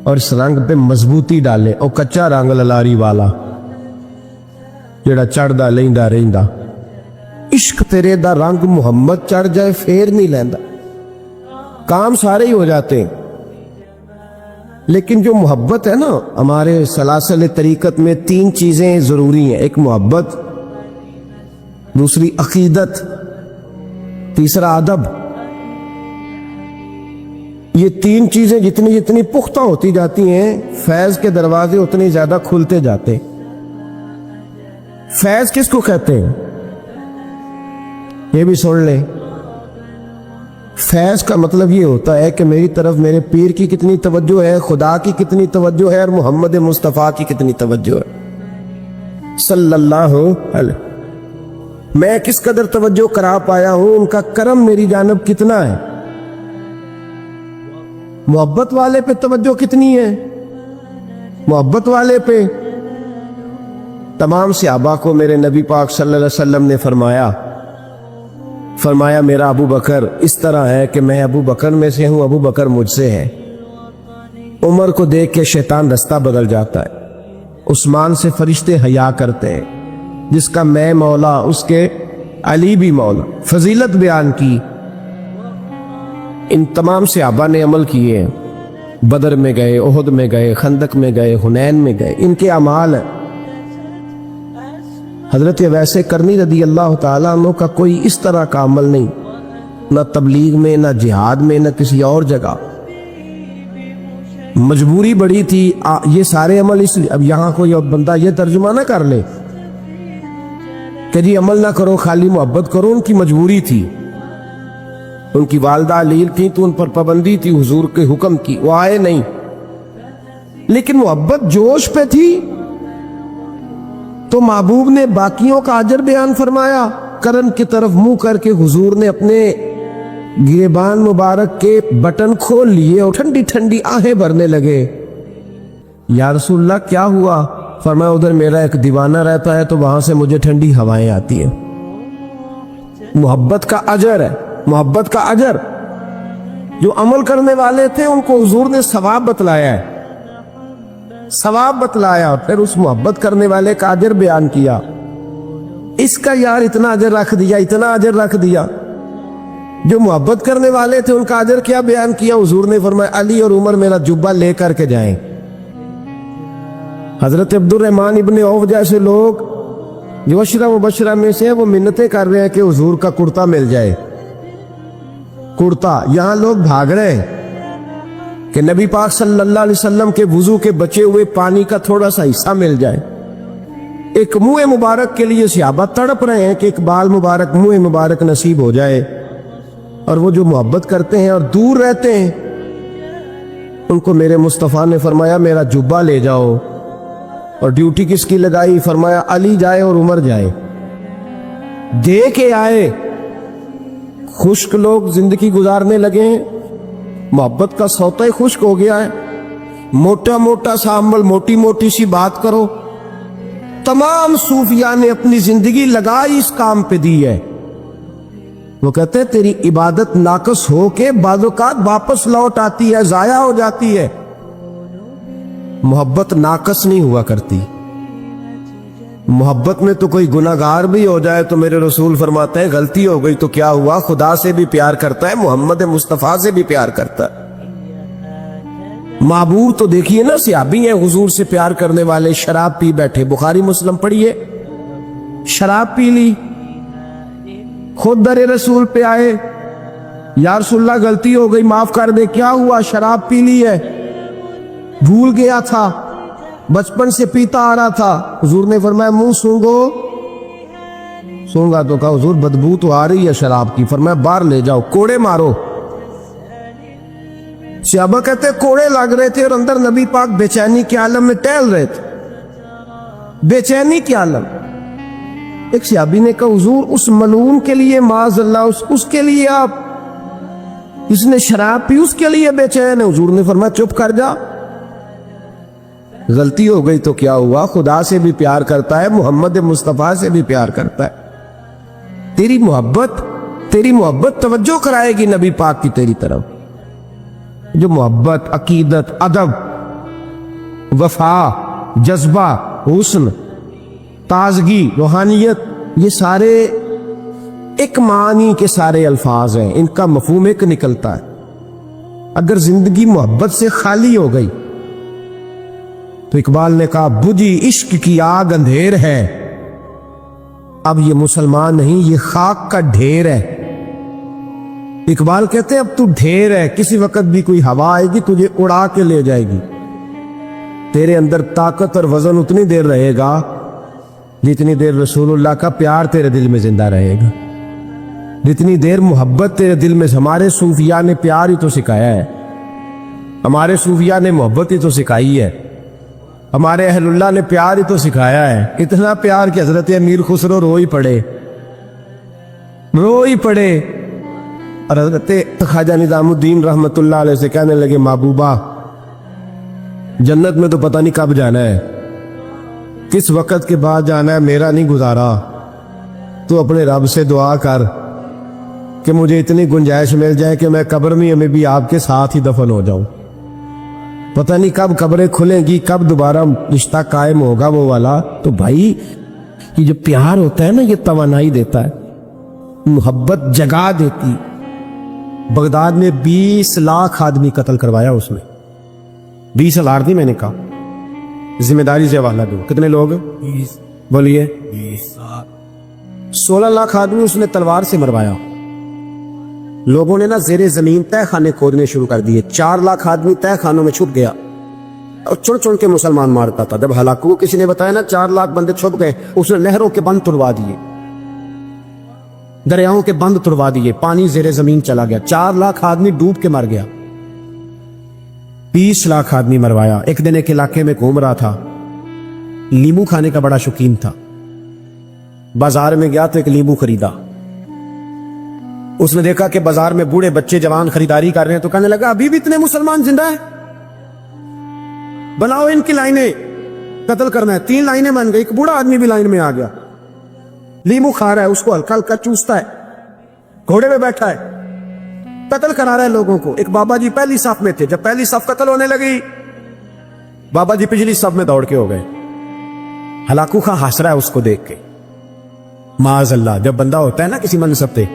اور اس رنگ پہ مضبوطی ڈالیں۔ اور کچا رنگ للاری والا جڑا چڑھدا لیندا رہندا، عشق تیرے دا رنگ محمد چڑھ جائے پھر نہیں لیندا، کام سارے ہی ہو جاتے ہیں۔ لیکن جو محبت ہے نا، ہمارے سلاسل طریقت میں 3 چیزیں ضروری ہیں، ایک محبت، دوسری عقیدت، تیسرا ادب۔ یہ 3 چیزیں جتنی پختہ ہوتی جاتی ہیں، فیض کے دروازے اتنے زیادہ کھلتے جاتے ہیں۔ فیض کس کو کہتے ہیں یہ بھی سن لیں۔ فیض کا مطلب یہ ہوتا ہے کہ میری طرف میرے پیر کی کتنی توجہ ہے، خدا کی کتنی توجہ ہے، اور محمد مصطفیٰ کی کتنی توجہ ہے صلی اللہ علیہ۔ میں کس قدر توجہ کرا پایا ہوں، ان کا کرم میری جانب کتنا ہے۔ محبت والے پہ توجہ کتنی ہے، محبت والے پہ۔ تمام صحابہ کو میرے نبی پاک صلی اللہ علیہ وسلم نے فرمایا میرا ابو بکر اس طرح ہے کہ میں ابو بکر میں سے ہوں، ابو بکر مجھ سے ہے۔ عمر کو دیکھ کے شیطان رستہ بدل جاتا ہے، عثمان سے فرشتے حیا کرتے ہیں، جس کا میں مولا اس کے علی بھی مولا۔ فضیلت بیان کی، ان تمام صحابہ نے عمل کیے ہیں، بدر میں گئے، احد میں گئے، خندق میں گئے، حنین میں گئے، ان کے اعمال ہیں۔ حضرت ویسے کرنی رضی اللہ تعالیٰ عنہ کا کوئی اس طرح کا عمل نہیں، نہ تبلیغ میں، نہ جہاد میں، نہ کسی اور جگہ۔ مجبوری بڑی تھی، یہ سارے عمل اس لیے۔ اب یہاں کوئی بندہ یہ ترجمہ نہ کر لے کہ جی عمل نہ کرو خالی محبت کرو، ان کی مجبوری تھی۔ ان کی والدہ علیل تھی تو ان پر پابندی تھی حضور کے حکم کی، وہ آئے نہیں، لیکن محبت جوش پہ تھی تو محبوب نے باقیوں کا اجر بیان فرمایا۔ کرن کی طرف منہ کر کے حضور نے اپنے گریبان مبارک کے بٹن کھول لیے اور ٹھنڈی ٹھنڈی آہیں بھرنے لگے۔ یا رسول اللہ کیا ہوا؟ فرمایا ادھر میرا ایک دیوانہ رہتا ہے تو وہاں سے مجھے ٹھنڈی ہوائیں آتی ہیں۔ محبت کا اجر ہے، محبت کا اجر۔ جو عمل کرنے والے تھے ان کو حضور نے ثواب بتلایا ہے، ثواب بتلایا، پھر اس محبت کرنے والے کا اجر بیان کیا۔ اس کا یار اتنا اجر رکھ دیا، اتنا اجر رکھ دیا۔ جو محبت کرنے والے تھے ان کا اجر کیا بیان کیا؟ حضور نے فرمایا علی اور عمر میرا جبہ لے کر کے جائیں، حضرت عبد الرحمن ابن عوف جیسے لوگ جو عشرہ مبشرہ میں سے ہیں وہ منتیں کر رہے ہیں کہ حضور کا کرتا مل جائے. کرتا یہاں لوگ بھاگ رہے ہیں کہ نبی پاک صلی اللہ علیہ وسلم کے وضو کے بچے ہوئے پانی کا تھوڑا سا حصہ مل جائے. ایک منہ مبارک کے لیے صحابہ تڑپ رہے ہیں کہ ایک بال مبارک منہ مبارک نصیب ہو جائے. اور وہ جو محبت کرتے ہیں اور دور رہتے ہیں ان کو میرے مصطفیٰ نے فرمایا میرا جبہ لے جاؤ. اور ڈیوٹی کس کی لگائی؟ فرمایا علی جائے اور عمر جائے. دے کے آئے. خشک لوگ زندگی گزارنے لگے ہیں، محبت کا سوتا ہی خشک ہو گیا ہے. موٹا موٹا سا عمل، موٹی موٹی سی بات کرو. تمام صوفیاء نے اپنی زندگی لگائی اس کام پہ دی ہے. وہ کہتے ہیں تیری عبادت ناقص ہو کے بعض اوقات واپس لوٹ آتی ہے، ضائع ہو جاتی ہے. محبت ناقص نہیں ہوا کرتی. محبت میں تو کوئی گناہگار بھی ہو جائے تو میرے رسول فرماتے ہیں غلطی ہو گئی تو کیا ہوا، خدا سے بھی پیار کرتا ہے، محمد مصطفیٰ سے بھی پیار کرتا ہے. معبور تو دیکھیے نا، صحابی ہیں حضور سے پیار کرنے والے، شراب پی بیٹھے. بخاری مسلم پڑھیے، شراب پی لی، خود در رسول پہ آئے، یا رسول اللہ غلطی ہو گئی معاف کر دے. کیا ہوا؟ شراب پی لی ہے، بھول گیا تھا، بچپن سے پیتا آ رہا تھا. حضور نے فرمایا منہ سونگو. سونگا تو کہا حضور بدبو تو آ رہی ہے شراب کی. فرمایا باہر لے جاؤ، کوڑے مارو. صحابہ کہتے کوڑے لگ رہے تھے اور اندر نبی پاک بے چینی کے عالم میں ٹہل رہے تھے. بے چینی کے عالم. ایک صحابی نے کہا حضور اس ملعون کے لیے معاذ اللہ اس کے لیے آپ، اس نے شراب پی اس کے لیے بے چین ہے. حضور نے فرمایا چپ کر جا، غلطی ہو گئی تو کیا ہوا، خدا سے بھی پیار کرتا ہے، محمد مصطفیٰ سے بھی پیار کرتا ہے. تیری محبت توجہ کرائے گی نبی پاک کی تیری طرف. جو محبت، عقیدت، ادب، وفا، جذبہ، حسن، تازگی، روحانیت، یہ سارے ایک معنی کے سارے الفاظ ہیں، ان کا مفہوم ایک نکلتا ہے. اگر زندگی محبت سے خالی ہو گئی تو اقبال نے کہا بجھی عشق کی آگ اندھیر ہے، اب یہ مسلمان نہیں یہ خاک کا ڈھیر ہے. اقبال کہتے ہیں اب تو ڈھیر ہے، کسی وقت بھی کوئی ہوا آئے گی تجھے اڑا کے لے جائے گی. تیرے اندر طاقت اور وزن اتنی دیر رہے گا جتنی دیر رسول اللہ کا پیار تیرے دل میں زندہ رہے گا، جتنی دیر محبت تیرے دل میں. ہمارے صوفیاء نے پیار ہی تو سکھایا ہے، ہمارے صوفیاء نے محبت ہی تو سکھائی ہے، ہمارے اہل اللہ نے پیار ہی تو سکھایا ہے. اتنا پیار کہ حضرت امیر خسرو رو ہی پڑے. اور حضرت خواجہ نظام الدین رحمت اللہ علیہ سے کہنے لگے محبوبہ جنت میں تو پتہ نہیں کب جانا ہے، کس وقت کے بعد جانا ہے، میرا نہیں گزارا. تو اپنے رب سے دعا کر کہ مجھے اتنی گنجائش مل جائے کہ میں قبر میں بھی آپ کے ساتھ ہی دفن ہو جاؤں. پتہ نہیں کب قبریں کھلیں گی، کب دوبارہ رشتہ قائم ہوگا وہ والا. تو بھائی یہ جو پیار ہوتا ہے نا یہ توانائی دیتا ہے، محبت جگا دیتی. بغداد میں 20 لاکھ آدمی قتل کروایا اس نے. 20,000 نہیں، میں نے کہا ذمہ داری سے حوالہ دو. کتنے لوگ؟ 20. بولیے 16 لاکھ آدمی اس نے تلوار سے مروایا. لوگوں نے نا زیر زمین تہ خانے کھودنے شروع کر دیے. 4 لاکھ آدمی تہ خانوں میں چھپ گیا اور چن چن کے مسلمان مارتا تھا. جب ہلاکو کو کسی نے بتایا نا 4 لاکھ بندے چھپ گئے، اس نے نہروں کے بند تڑوا دیے، دریاؤں کے بند تڑوا دیے، پانی زیر زمین چلا گیا. 4 لاکھ آدمی ڈوب کے مر گیا. 20 لاکھ آدمی مروایا. ایک دن ایک علاقے میں گھوم رہا تھا، لیمو کھانے کا بڑا شوقین تھا. بازار میں گیا تو ایک لیمو خریدا. اس نے دیکھا کہ بازار میں بوڑھے بچے جوان خریداری کر رہے ہیں تو کہنے لگا ابھی بھی اتنے مسلمان زندہ ہیں، بناؤ ان کی لائنیں، قتل کرنا ہے. 3 لائنیں بن گئی. ایک بوڑھا آدمی بھی لائن میں آ گیا، لیمو کھا رہا ہے، اس کو ہلکا ہلکا چوستا ہے، گھوڑے پہ بیٹھا ہے، قتل کرا رہا ہے لوگوں کو. ایک بابا جی پہلی صف میں تھے، جب پہلی صف قتل ہونے لگی بابا جی پچھلی صف میں دوڑ کے ہو گئے. ہلاکو خاں ہنس رہا ہے اس کو دیکھ کے. معاذ اللہ، جب بندہ ہوتا ہے نا کسی منصب پہ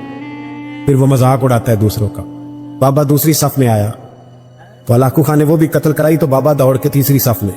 پھر وہ مذاق اڑاتا ہے دوسروں کا. بابا دوسری صف میں آیا تو ہلاکو خان نے وہ بھی قتل کرائی تو بابا دوڑ کے تیسری صف میں.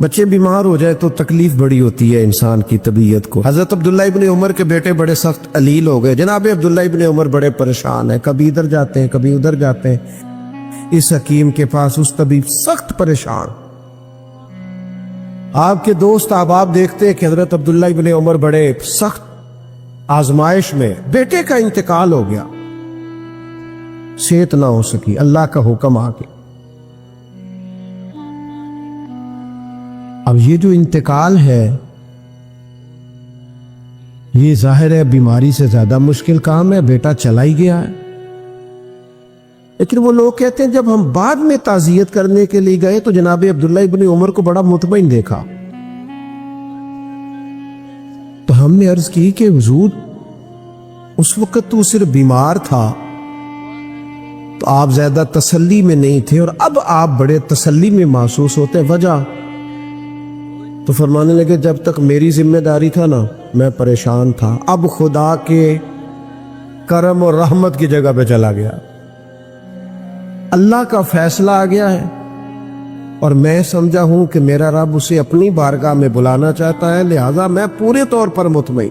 بچے بیمار ہو جائے تو تکلیف بڑی ہوتی ہے انسان کی طبیعت کو. حضرت عبداللہ ابن عمر کے بیٹے بڑے سخت علیل ہو گئے. جناب عبداللہ ابن عمر بڑے پریشان ہیں, کبھی ادھر جاتے ہیں کبھی ادھر جاتے ہیں. اس حکیم کے پاس اس طبیب سخت پریشان. آپ کے دوست احباب دیکھتے ہیں کہ حضرت عبداللہ ابن عمر بڑے سخت آزمائش میں, بیٹے کا انتقال ہو گیا, صحت نہ ہو سکی, اللہ کا حکم آ کے. اب یہ جو انتقال ہے یہ ظاہر ہے بیماری سے زیادہ مشکل کام ہے, بیٹا چلا ہی گیا ہے. لیکن وہ لوگ کہتے ہیں جب ہم بعد میں تعزیت کرنے کے لیے گئے تو جناب عبداللہ ابن عمر کو بڑا مطمئن دیکھا. تو ہم نے عرض کی کہ حضور اس وقت تو صرف بیمار تھا تو آپ زیادہ تسلی میں نہیں تھے, اور اب آپ بڑے تسلی میں محسوس ہوتے ہیں, وجہ؟ تو فرمانے لگے جب تک میری ذمہ داری تھا نا میں پریشان تھا, اب خدا کے کرم اور رحمت کی جگہ پہ چلا گیا, اللہ کا فیصلہ آ گیا ہے, اور میں سمجھا ہوں کہ میرا رب اسے اپنی بارگاہ میں بلانا چاہتا ہے, لہذا میں پورے طور پر مطمئن.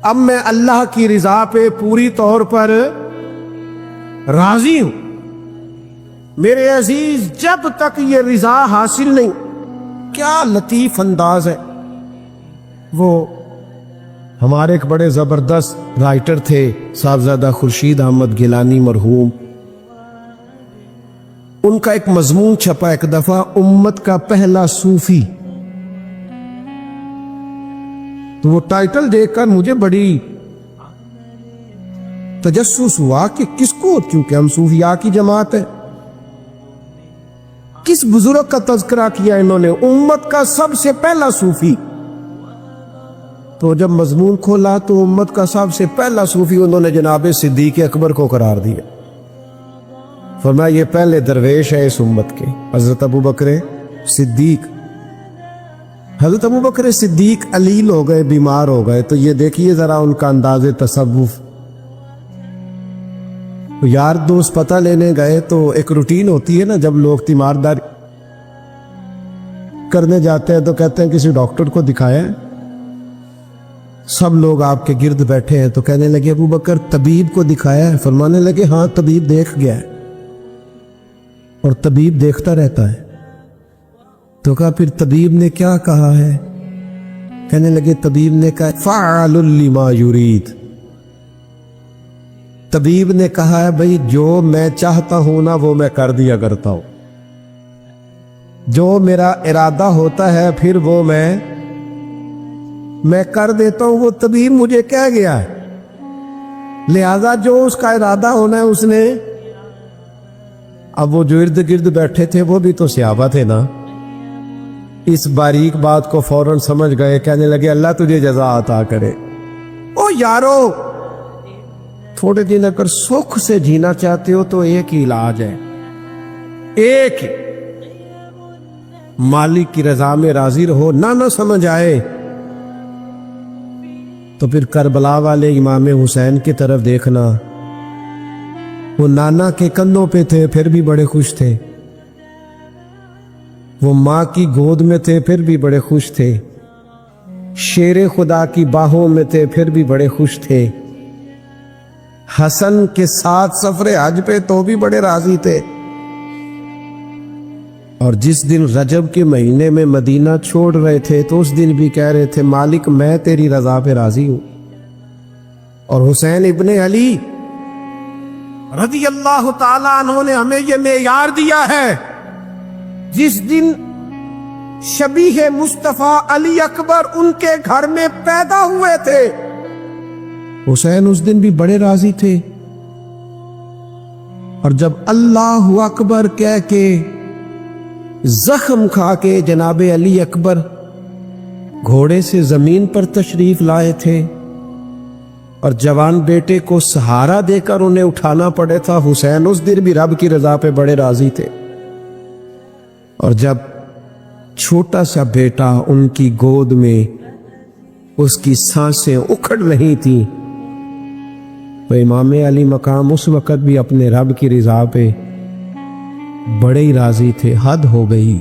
اب میں اللہ کی رضا پہ پوری طور پر راضی ہوں. میرے عزیز جب تک یہ رضا حاصل نہیں, کیا لطیف انداز ہے. وہ ہمارے ایک بڑے زبردست رائٹر تھے صاحبزادہ خورشید احمد گیلانی مرحوم, ان کا ایک مضمون چھپا ایک دفعہ, امت کا پہلا صوفی. تو وہ ٹائٹل دیکھ کر مجھے بڑی تجسس ہوا کہ کس کو, کیونکہ ہم صوفیاء کی جماعت ہے, کس بزرگ کا تذکرہ کیا انہوں نے, امت کا سب سے پہلا صوفی. تو جب مضمون کھولا تو امت کا سب سے پہلا صوفی انہوں نے جناب صدیق اکبر کو قرار دیا. فرمایا یہ پہلے درویش ہے اس امت کے, حضرت ابو بکر صدیق. حضرت ابو بکر صدیق علیل ہو گئے, بیمار ہو گئے, تو یہ دیکھیے ذرا ان کا انداز تصوف. یار دوست پتہ لینے گئے تو ایک روٹین ہوتی ہے نا, جب لوگ تیمارداری کرنے جاتے ہیں تو کہتے ہیں کسی ڈاکٹر کو دکھایا ہے. سب لوگ آپ کے گرد بیٹھے ہیں تو کہنے لگے ابو بکر طبیب کو دکھایا ہے؟ فرمانے لگے ہاں طبیب دیکھ گیا ہے, اور طبیب دیکھتا رہتا ہے. تو کہا پھر طبیب نے کیا کہا ہے؟ کہنے لگے طبیب نے کہا فعال لما یرید. طبیب نے کہا ہے بھئی جو میں چاہتا ہوں نا وہ میں کر دیا کرتا ہوں, جو میرا ارادہ ہوتا ہے پھر وہ میں کر دیتا ہوں. وہ طبیب مجھے کہہ گیا ہے, لہذا جو اس کا ارادہ ہونا ہے اس نے. اب وہ جو ارد گرد بیٹھے تھے وہ بھی تو صحابہ تھے نا, اس باریک بات کو فوراً سمجھ گئے, کہنے لگے اللہ تجھے جزا عطا کرے. او یارو, تھوڑے دن اگر سکھ سے جینا چاہتے ہو تو ایک ہی علاج ہے, ایک ہی, مالک کی رضا میں راضی رہو. نہ سمجھ آئے تو پھر کربلا والے امام حسین کی طرف دیکھنا, وہ نانا کے کندھوں پہ تھے پھر بھی بڑے خوش تھے, وہ ماں کی گود میں تھے پھر بھی بڑے خوش تھے, شیر خدا کی باہوں میں تھے پھر بھی بڑے خوش تھے, حسن کے ساتھ سفر حج پہ تو بھی بڑے راضی تھے. اور جس دن رجب کے مہینے میں مدینہ چھوڑ رہے تھے تو اس دن بھی کہہ رہے تھے مالک میں تیری رضا پہ راضی ہوں. اور حسین ابن علی رضی اللہ تعالیٰ عنہ نے ہمیں یہ معیار دیا ہے, جس دن شبیہ مصطفیٰ علی اکبر ان کے گھر میں پیدا ہوئے تھے, حسین اس دن بھی بڑے راضی تھے. اور جب اللہ اکبر کہہ کے زخم کھا کے جناب علی اکبر گھوڑے سے زمین پر تشریف لائے تھے اور جوان بیٹے کو سہارا دے کر انہیں اٹھانا پڑے تھا, حسین اس دن بھی رب کی رضا پہ بڑے راضی تھے. اور جب چھوٹا سا بیٹا ان کی گود میں اس کی سانسیں اکھڑ رہی تھیں تو امام علی مقام اس وقت بھی اپنے رب کی رضا پہ بڑے ہی راضی تھے. حد ہو گئی.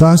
10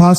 10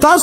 10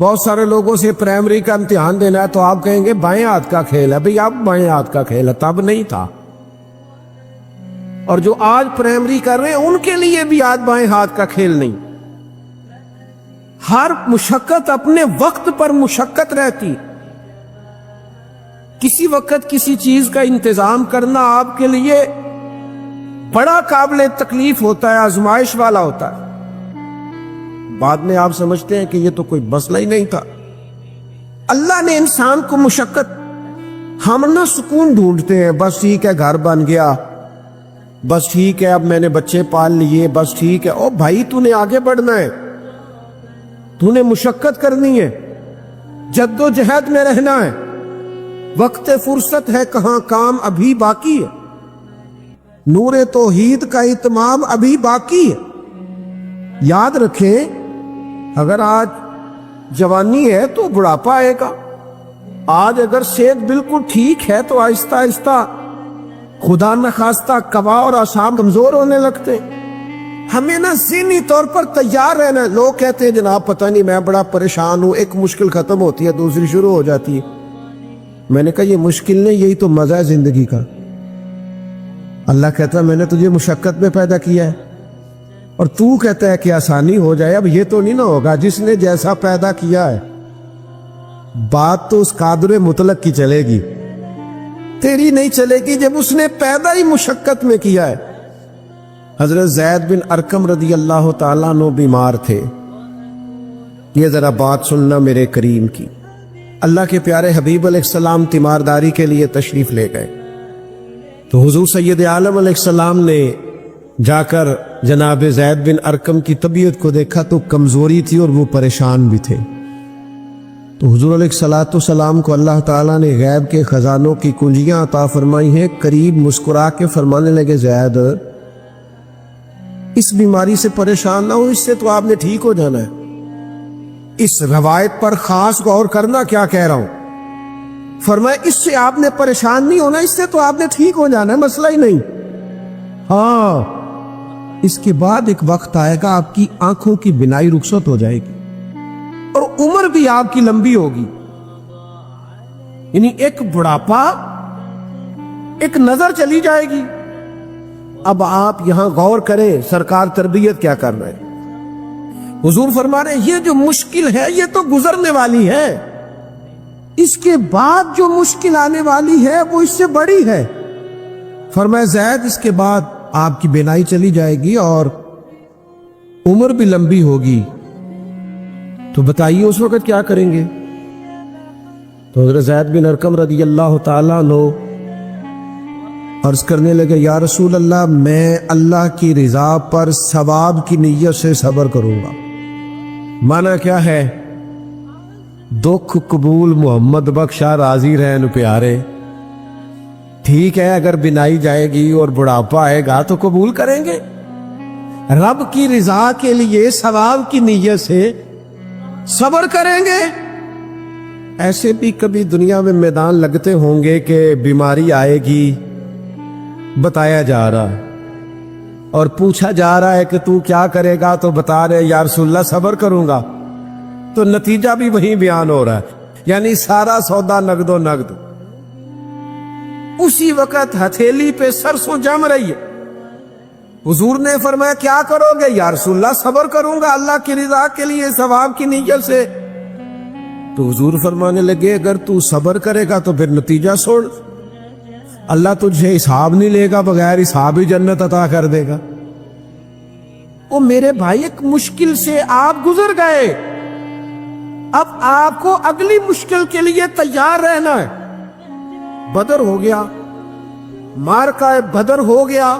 بہت سارے لوگوں سے پرائمری کا امتحان دینا ہے تو آپ کہیں گے بائیں ہاتھ کا کھیل ہے. بھئی اب بائیں ہاتھ کا کھیل ہے، تب نہیں تھا. اور جو آج پرائمری کر رہے ہیں ان کے لیے بھی آج بائیں ہاتھ کا کھیل نہیں. ہر مشقت اپنے وقت پر مشقت رہتی. کسی وقت کسی چیز کا انتظام کرنا آپ کے لیے بڑا قابل تکلیف ہوتا ہے، آزمائش والا ہوتا ہے. بعد میں آپ سمجھتے ہیں کہ یہ تو کوئی مسئلہ ہی نہیں تھا. اللہ نے انسان کو مشقت، ہم نہ سکون ڈھونڈتے ہیں، بس ٹھیک ہے گھر بن گیا، بس ٹھیک ہے اب میں نے بچے پال لیے، بس ٹھیک ہے. او بھائی تو نے آگے بڑھنا ہے، تو نے مشقت کرنی ہے، جد و جہد میں رہنا ہے. وقت فرصت ہے کہاں، کام ابھی باقی ہے. نور توحید کا اتمام ابھی باقی ہے. یاد رکھیں اگر آج جوانی ہے تو بڑھاپا آئے گا. آج اگر صحت بالکل ٹھیک ہے تو آہستہ آہستہ خدا نخواستہ قوا اور اعصاب کمزور ہونے لگتے. ہمیں نا ذہنی طور پر تیار رہنا ہے. لوگ کہتے ہیں جناب پتہ نہیں میں بڑا پریشان ہوں، ایک مشکل ختم ہوتی ہے دوسری شروع ہو جاتی ہے. میں نے کہا یہ مشکل نہیں، یہی تو مزہ ہے زندگی کا. اللہ کہتا ہے میں نے تجھے مشقت میں پیدا کیا ہے اور تو کہتا ہے کہ آسانی ہو جائے. اب یہ تو نہیں نہ ہوگا، جس نے جیسا پیدا کیا ہے بات تو اس قادر مطلق کی چلے گی، تیری نہیں چلے گی جب اس نے پیدا ہی مشقت میں کیا ہے. حضرت زید بن ارقم رضی اللہ تعالیٰ عنہ بیمار تھے. یہ ذرا بات سننا میرے کریم کی. اللہ کے پیارے حبیب علیہ السلام تیمارداری کے لیے تشریف لے گئے تو حضور سید عالم علیہ السلام نے جا کر جناب زید بن ارقم کی طبیعت کو دیکھا تو کمزوری تھی اور وہ پریشان بھی تھے. تو حضور علیہ السلام کو اللہ تعالیٰ نے غیب کے خزانوں کی کنجیاں عطا فرمائی ہیں. قریب مسکرا کے فرمانے لگے زید اس بیماری سے پریشان نہ ہو، اس سے تو آپ نے ٹھیک ہو جانا ہے. اس روایت پر خاص غور کرنا کیا کہہ رہا ہوں. فرمایا اس سے آپ نے پریشان نہیں ہونا، اس سے تو آپ نے ٹھیک ہو جانا ہے، مسئلہ ہی نہیں. ہاں اس کے بعد ایک وقت آئے گا آپ کی آنکھوں کی بینائی رخصت ہو جائے گی اور عمر بھی آپ کی لمبی ہوگی. یعنی ایک بڑھاپا، ایک نظر چلی جائے گی. اب آپ یہاں غور کریں سرکار تربیت کیا کر رہے ہیں. حضور فرما رہے ہیں یہ جو مشکل ہے یہ تو گزرنے والی ہے، اس کے بعد جو مشکل آنے والی ہے وہ اس سے بڑی ہے. فرمایا زید اس کے بعد آپ کی بینائی چلی جائے گی اور عمر بھی لمبی ہوگی، تو بتائیے اس وقت کیا کریں گے. تو حضرت زید بن ارقم رضی اللہ تعالیٰ عنہ عرض کرنے لگے یا رسول اللہ میں اللہ کی رضا پر ثواب کی نیت سے صبر کروں گا. معنی کیا ہے؟ دکھ قبول محمد بخشا راضی رہن پیارے. ٹھیک ہے اگر بینائی جائے گی اور بڑھاپا آئے گا تو قبول کریں گے. رب کی رضا کے لیے ثواب کی نیت سے صبر کریں گے. ایسے بھی کبھی دنیا میں میدان لگتے ہوں گے کہ بیماری آئے گی، بتایا جا رہا ہے اور پوچھا جا رہا ہے کہ تو کیا کرے گا، تو بتا رہے یا رسول اللہ صبر کروں گا. تو نتیجہ بھی وہی بیان ہو رہا ہے، یعنی سارا سودا نقد و نقد. اسی وقت ہتھیلی پہ سرسوں جم رہی ہے. حضور نے فرمایا کیا کرو گے؟ یا رسول اللہ صبر کروں گا اللہ کی رضا کے لیے ثواب کی نیت سے. تو حضور فرمانے لگے اگر تو صبر کرے گا تو پھر نتیجہ سوڑ، اللہ تجھے حساب نہیں لے گا، بغیر حساب ہی جنت عطا کر دے گا. او میرے بھائی ایک مشکل سے آپ گزر گئے، اب آپ کو اگلی مشکل کے لیے تیار رہنا ہے. بدر ہو گیا، معرکہ بدر ہو گیا،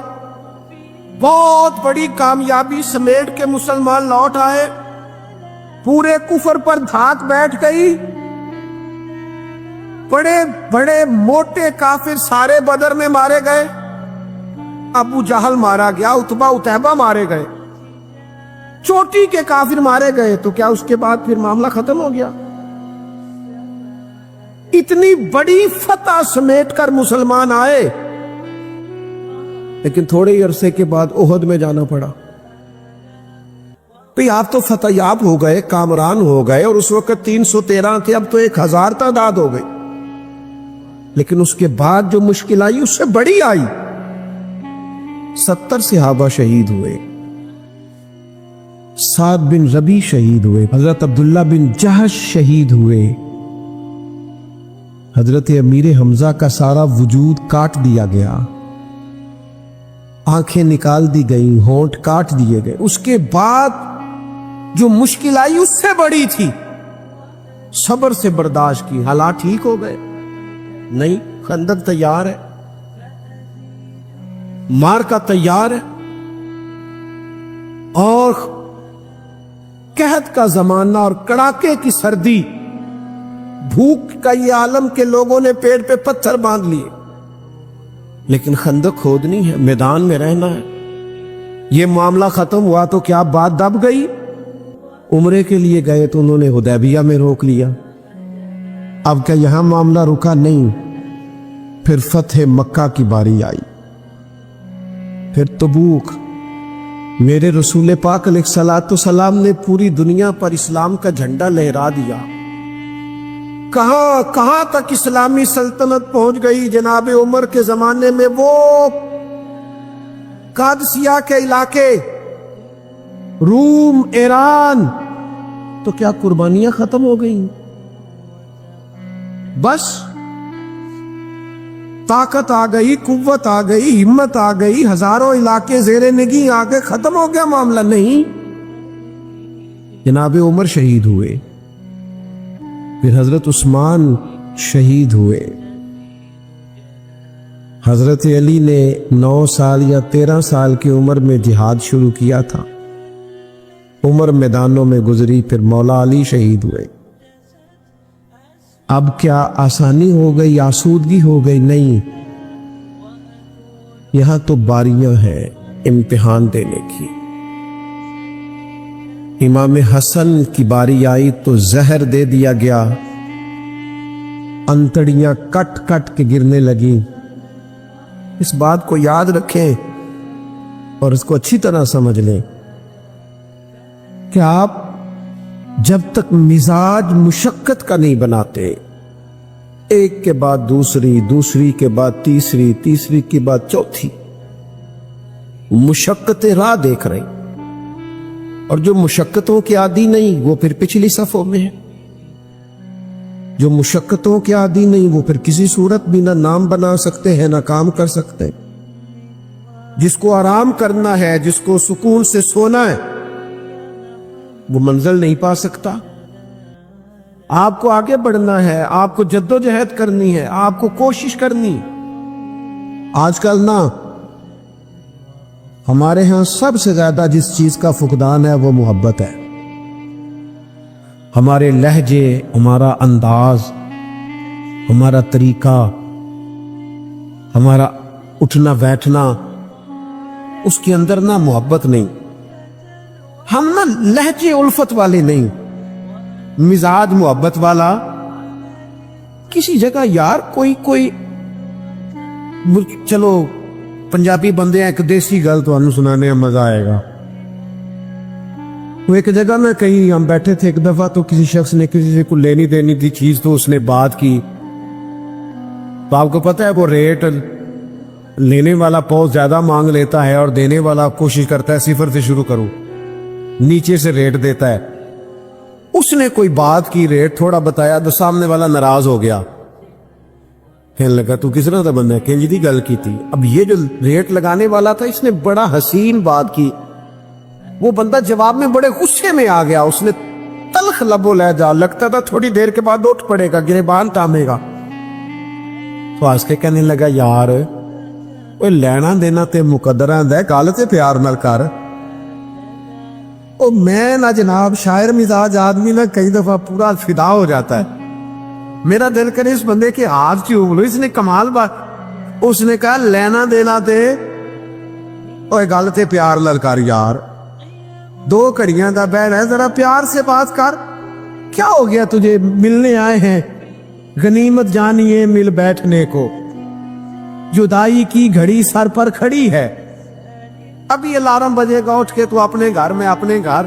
بہت بڑی کامیابی سمیٹ کے مسلمان لوٹ آئے. پورے کفر پر دھاک بیٹھ گئی. بڑے بڑے موٹے کافر سارے بدر میں مارے گئے. ابو جہل مارا گیا، عتبہ اتیبہ مارے گئے، چوٹی کے کافر مارے گئے. تو کیا اس کے بعد پھر معاملہ ختم ہو گیا؟ اتنی بڑی فتح سمیٹ کر مسلمان آئے، لیکن تھوڑے ہی عرصے کے بعد احد میں جانا پڑا. بھئی آپ تو فتح یاب ہو گئے، کامران ہو گئے، اور اس وقت 313 تھے، اب تو 1000 تعداد ہو گئی، لیکن اس کے بعد جو مشکل آئی اس سے بڑی آئی۔ 70 صحابہ شہید ہوئے، سعد بن ربیع شہید ہوئے، حضرت عبداللہ بن جہش شہید ہوئے، حضرت امیر حمزہ کا سارا وجود کاٹ دیا گیا، آنکھیں نکال دی گئیں، ہونٹ کاٹ دیے گئے۔ اس کے بعد جو مشکل آئی اس سے بڑی تھی، صبر سے برداشت کی، حالات ٹھیک ہو گئے، نہیں، خندق تیار ہے، مار کا تیار ہے، اور قحط کا زمانہ اور کڑاکے کی سردی، بھوک کا یہ عالم کے لوگوں نے پیٹ پہ پتھر باندھ لیے، لیکن خندق کھودنی ہے، میدان میں رہنا ہے۔ یہ معاملہ ختم ہوا تو کیا بات دب گئی؟ عمرے کے لیے گئے تو انہوں نے حدیبیہ میں روک لیا، اب کیا یہاں معاملہ رکا؟ نہیں، پھر فتح مکہ کی باری آئی، پھر تبوک۔ میرے رسول پاک علیہ الصلوۃ والسلام نے پوری دنیا پر اسلام کا جھنڈا لہرا دیا۔ کہاں تک اسلامی سلطنت پہنچ گئی؟ جناب عمر کے زمانے میں وہ قادسیہ کے علاقے، روم، ایران، تو کیا قربانیاں ختم ہو گئیں؟ بس طاقت آ گئی، قوت آ گئی، ہمت آ گئی، ہزاروں علاقے زیر نگیں آ کے ختم ہو گیا معاملہ؟ نہیں، جناب عمر شہید ہوئے، پھر حضرت عثمان شہید ہوئے، حضرت علی نے 9 سال یا 13 سال کی عمر میں جہاد شروع کیا تھا، عمر میدانوں میں گزری، پھر مولا علی شہید ہوئے۔ اب کیا آسانی ہو گئی، آسودگی ہو گئی؟ نہیں، یہاں تو باریاں ہیں امتحان دینے کی۔ امام حسن کی باری آئی تو زہر دے دیا گیا، انتڑیاں کٹ کٹ کے گرنے لگیں۔ اس بات کو یاد رکھیں اور اس کو اچھی طرح سمجھ لیں کہ آپ جب تک مزاج مشقت کا نہیں بناتے، ایک کے بعد دوسری، دوسری کے بعد تیسری، تیسری کے بعد چوتھی، مشقت راہ دیکھ رہے، اور جو مشقتوں کے عادی نہیں وہ پھر پچھلی صفوں میں ہے، جو مشقتوں کے عادی نہیں وہ پھر کسی صورت بھی نہ نام بنا سکتے ہیں نہ کام کر سکتے۔ جس کو آرام کرنا ہے، جس کو سکون سے سونا ہے، وہ منزل نہیں پا سکتا۔ آپ کو آگے بڑھنا ہے، آپ کو جدوجہد کرنی ہے، آپ کو کوشش کرنی ہے۔ آج کل نا ہمارے ہاں سب سے زیادہ جس چیز کا فقدان ہے وہ محبت ہے۔ ہمارے لہجے، ہمارا انداز، ہمارا طریقہ، ہمارا اٹھنا بیٹھنا، اس کے اندر نا محبت نہیں۔ ہم نا لہجے الفت والے نہیں، مزاج محبت والا۔ کسی جگہ یار کوئی چلو پنجابی بندے ہیں، ایک دیسی گل تو انہوں سنانے میں مزہ آئے گا۔ وہ ایک جگہ میں کہیں ہم بیٹھے تھے ایک دفعہ، تو کسی شخص نے کسی سے کوئی لینی دینی تھی چیز، تو اس نے بات کی، تو آپ کو پتہ ہے وہ ریٹ لینے والا بہت زیادہ مانگ لیتا ہے اور دینے والا کوشش کرتا ہے 0 سے شروع کروں، نیچے سے ریٹ دیتا ہے۔ اس نے کوئی بات کی، ریٹ تھوڑا بتایا تو سامنے والا ناراض ہو گیا، کہنے لگا تو کس طرح کا بندہ ہے، کہ جی گل کی تھی۔ اب یہ جو ریٹ لگانے والا تھا اس نے بڑا حسین بات کی، وہ بندہ جواب میں بڑے غصے میں آ گیا، اس نے تلخ لب و لہجہ، لگتا تھا تھوڑی دیر کے بعد اٹھ پڑے گا، گریبان تامے گا۔ تو آج کے کہنے لگا یار وہ لینا دینا تے مقدرہ ہے، گل تے پیار نال کر۔ او میں نہ جناب شاعر مزاج آدمی نہ کئی دفعہ پورا فدا ہو جاتا ہے، میرا دل کرے اس بندے کے ہاتھ چوم لو، اس نے کمال بات۔ اس نے کہا لینا دینا تے اوے گل تے پیار نال کر یار، 2 کڑیاں دا بہن ہے، ذرا پیار سے بات کر۔ کیا ہو گیا تجھے، ملنے آئے ہیں، غنیمت جانیے مل بیٹھنے کو، جدائی کی گھڑی سر پر کھڑی ہے، ابھی الارم بجے گا، اٹھ کے تو اپنے گھر میں اپنے گھر،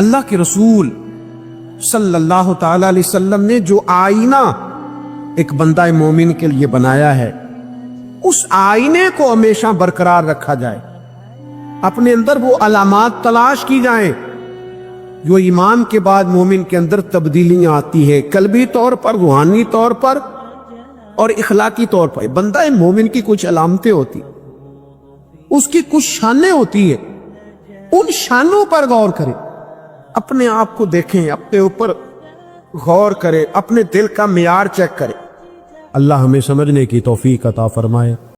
اللہ کے رسول صلی اللہ تعالی علیہ وسلم نے جو آئینہ ایک بندہ مومن کے لیے بنایا ہے، اس آئینے کو ہمیشہ برقرار رکھا جائے، اپنے اندر وہ علامات تلاش کی جائیں جو ایمان کے بعد مومن کے اندر تبدیلیاں آتی ہے، قلبی طور پر، روحانی طور پر اور اخلاقی طور پر۔ بندہ مومن کی کچھ علامتیں ہوتی، اس کی کچھ شانیں ہوتی ہے، ان شانوں پر غور کریں، اپنے آپ کو دیکھیں، اپنے اوپر غور کریں، اپنے دل کا معیار چیک کریں۔ اللہ ہمیں سمجھنے کی توفیق عطا فرمائے۔